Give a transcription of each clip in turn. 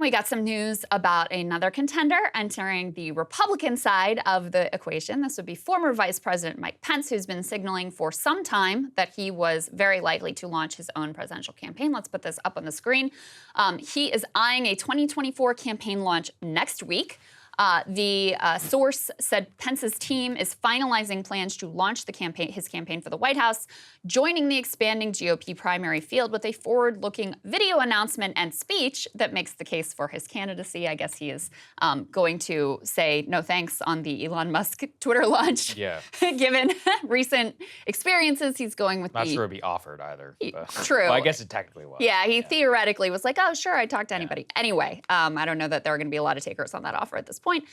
We got some news about another contender entering the Republican side of the equation. This would be former Vice President Mike Pence, who's been signaling for some time that he was very likely to launch his own presidential campaign. Let's put this up on the screen. He is eyeing a 2024 campaign launch next week. The source said Pence's team is finalizing plans to launch his campaign for the White House, joining the expanding GOP primary field with a forward-looking video announcement and speech that makes the case for his candidacy. I guess he is going to say no thanks on the Elon Musk Twitter launch. Yeah. Given recent experiences, he's going with Not sure it'd be offered either. True. Well, I guess it technically was. Yeah, he theoretically was like, oh, sure, I'd talk to anybody. Anyway, I don't know that there are going to be a lot of takers on that offer at this point.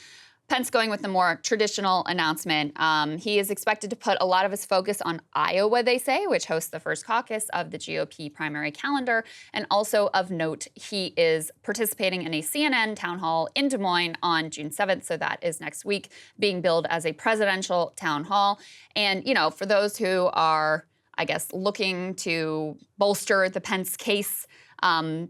Pence going with the more traditional announcement. He is expected to put a lot of his focus on Iowa, they say, which hosts the first caucus of the GOP primary calendar. And also of note, he is participating in a CNN town hall in Des Moines on June 7th. So that is next week, being billed as a presidential town hall. And, you know, for those who are, I guess, looking to bolster the Pence case,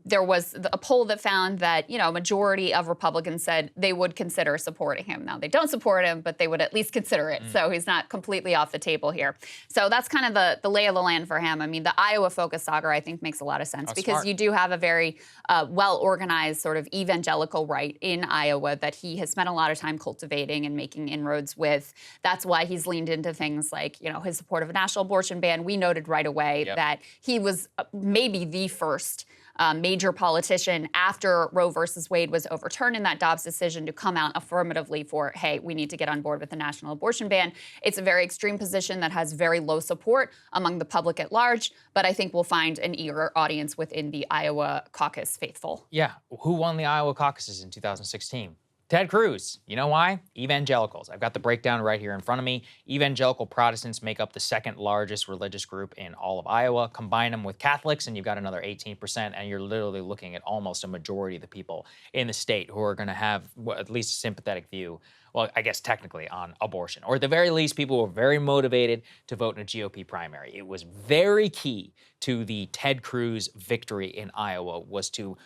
there was a poll that found that, you know, a majority of Republicans said they would consider supporting him. Now, they don't support him, but they would at least consider it. So he's not completely off the table here. So that's kind of the lay of the land for him. I mean, the Iowa-focused Saagar, I think, makes a lot of sense because you do have a very well-organized sort of evangelical right in Iowa that he has spent a lot of time cultivating and making inroads with. That's why he's leaned into things like, you know, his support of a national abortion ban. We noted right away that he was maybe the first major politician after Roe versus Wade was overturned in that Dobbs decision to come out affirmatively for, hey, we need to get on board with the national abortion ban. It's a very extreme position that has very low support among the public at large, but I think we'll find an eager audience within the Iowa caucus faithful. Yeah. Who won the Iowa caucuses in 2016? Ted Cruz. You know why? Evangelicals. I've got the breakdown right here in front of me. Evangelical Protestants make up the second largest religious group in all of Iowa. Combine them with Catholics, and you've got another 18%, and you're literally looking at almost a majority of the people in the state who are going to have at least a sympathetic view, well, I guess technically, on abortion. Or at the very least, people who are very motivated to vote in a GOP primary. It was very key to the Ted Cruz victory in Iowa was to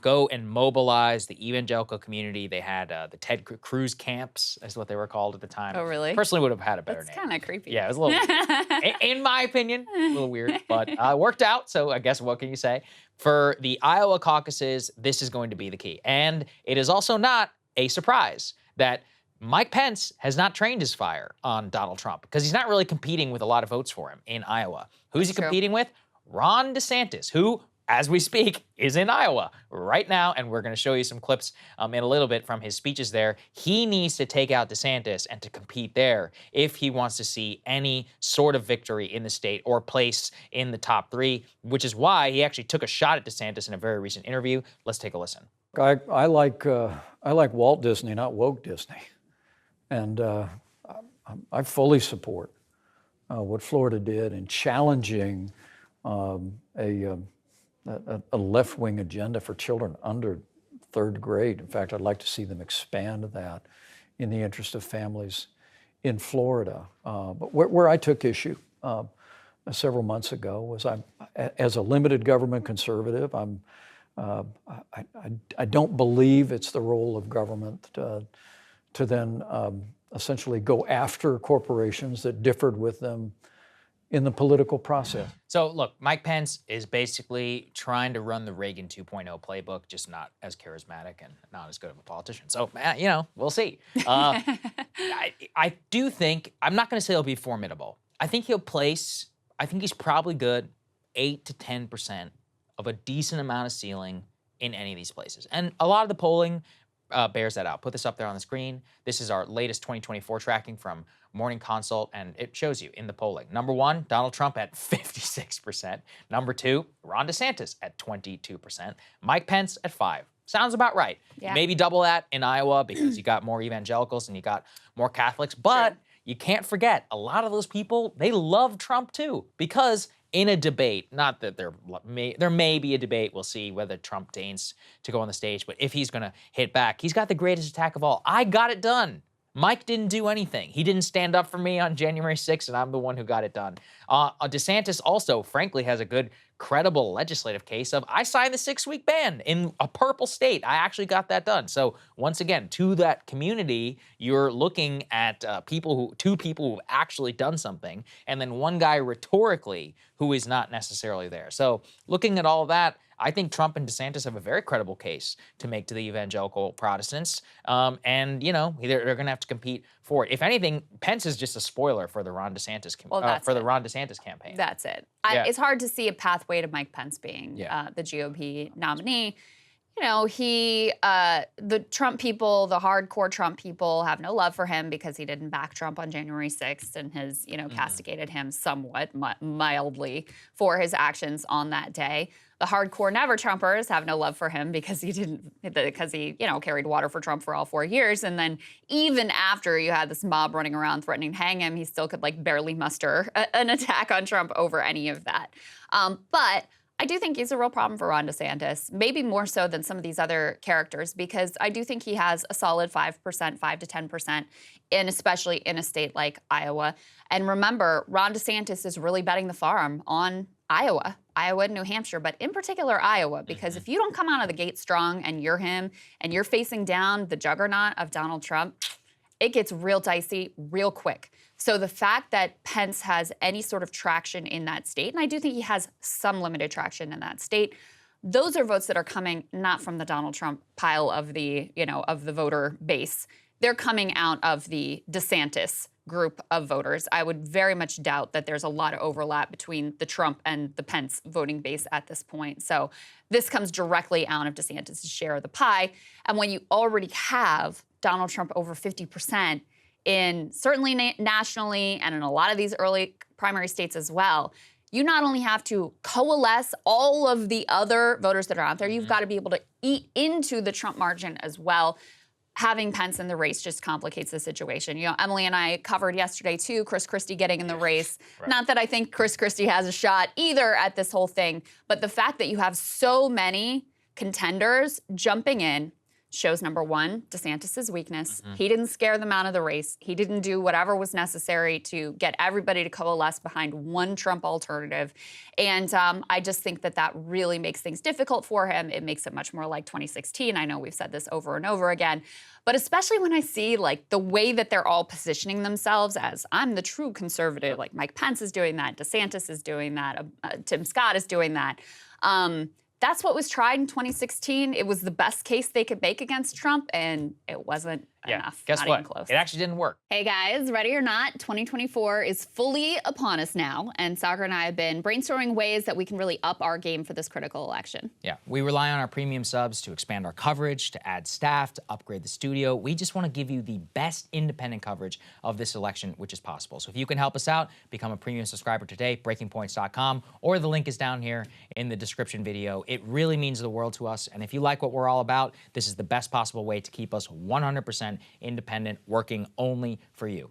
go and mobilize the evangelical community. They had the Ted Cruz camps, is what they were called at the time. Oh, really? Personally would have had a better name. That's kind of creepy. Yeah, it was a little weird. In my opinion, a little weird, but worked out, so I guess what can you say? For the Iowa caucuses, this is going to be the key. And it is also not a surprise that Mike Pence has not trained his fire on Donald Trump because he's not really competing with a lot of votes for him in Iowa. Who's he competing with? Ron DeSantis, who, as we speak, is in Iowa right now, and we're going to show you some clips in a little bit from his speeches there. He needs to take out DeSantis and to compete there if he wants to see any sort of victory in the state or place in the top three, which is why he actually took a shot at DeSantis in a very recent interview. Let's take a listen. I like Walt Disney, not woke Disney, and I fully support what Florida did in challenging a left-wing agenda for children under third grade. In fact, I'd like to see them expand that in the interest of families in Florida. But where I took issue several months ago was as a limited government conservative, I don't believe it's the role of government to then essentially go after corporations that differed with them in the political process. So look, Mike Pence is basically trying to run the Reagan 2.0 playbook, just not as charismatic and not as good of a politician. So, you know, we'll see. I do think, I'm not going to say he'll be formidable. I think he's probably good 8 to 10% of a decent amount of ceiling in any of these places. And a lot of the polling bears that out. Put this up there on the screen. This is our latest 2024 tracking from Morning Consult, and it shows you in the polling. Number one, Donald Trump at 56%. Number two, Ron DeSantis at 22%. Mike Pence at 5%. Sounds about right. Yeah. Maybe double that in Iowa because you got more evangelicals and you got more Catholics. But you can't forget, a lot of those people, they love Trump too, because in a debate, not that there may be a debate, we'll see whether Trump deigns to go on the stage, but if he's going to hit back, he's got the greatest attack of all. I got it done. Mike didn't do anything. He didn't stand up for me on January 6th, and I'm the one who got it done. DeSantis also, frankly, has a good, credible legislative case of, I signed the 6-week ban in a purple state. I actually got that done. So once again, to that community, you're looking at two people who've actually done something, and then one guy rhetorically who is not necessarily there. So looking at all of that, I think Trump and DeSantis have a very credible case to make to the evangelical Protestants, and they're going to have to compete for it. If anything, Pence is just a spoiler for the Ron DeSantis campaign. That's it. Yeah. It's hard to see a pathway to Mike Pence being the GOP nominee. The Trump people, the hardcore Trump people, have no love for him because he didn't back Trump on January 6th and has, castigated him somewhat mildly for his actions on that day. The hardcore never-Trumpers have no love for him because he carried water for Trump for all 4 years. And then even after you had this mob running around threatening to hang him, he still could barely muster an attack on Trump over any of that. But I do think he's a real problem for Ron DeSantis, maybe more so than some of these other characters, because I do think he has a solid 5%, 5 to 10%, especially in a state like Iowa. And remember, Ron DeSantis is really betting the farm on Iowa and New Hampshire, but in particular Iowa, because if you don't come out of the gate strong and you're him and you're facing down the juggernaut of Donald Trump, it gets real dicey real quick. So the fact that Pence has any sort of traction in that state, and I do think he has some limited traction in that state, those are votes that are coming not from the Donald Trump pile of the voter base. They're coming out of the DeSantis group of voters. I would very much doubt that there's a lot of overlap between the Trump and the Pence voting base at this point. So this comes directly out of DeSantis' share of the pie. And when you already have Donald Trump over 50% certainly nationally and in a lot of these early primary states as well, you not only have to coalesce all of the other voters that are out there, you've got to be able to eat into the Trump margin as well. Having Pence in the race just complicates the situation. Emily and I covered yesterday, too, Chris Christie getting in the race. Right. Not that I think Chris Christie has a shot either at this whole thing, but the fact that you have so many contenders jumping in shows, number one, DeSantis' weakness. He didn't scare them out of the race. He didn't do whatever was necessary to get everybody to coalesce behind one Trump alternative. And I just think that really makes things difficult for him. It makes it much more like 2016. I know we've said this over and over again. But especially when I see the way that they're all positioning themselves as, I'm the true conservative, Mike Pence is doing that, DeSantis is doing that, Tim Scott is doing that. That's what was tried in 2016. It was the best case they could make against Trump, and it wasn't enough. Guess not what? Even close. It actually didn't work. Hey guys, ready or not, 2024 is fully upon us now, and Saagar and I have been brainstorming ways that we can really up our game for this critical election. Yeah, we rely on our premium subs to expand our coverage, to add staff, to upgrade the studio. We just want to give you the best independent coverage of this election, which is possible. So if you can help us out, become a premium subscriber today, breakingpoints.com, or the link is down here in the description video. It really means the world to us, and if you like what we're all about, this is the best possible way to keep us 100% independent, working only for you.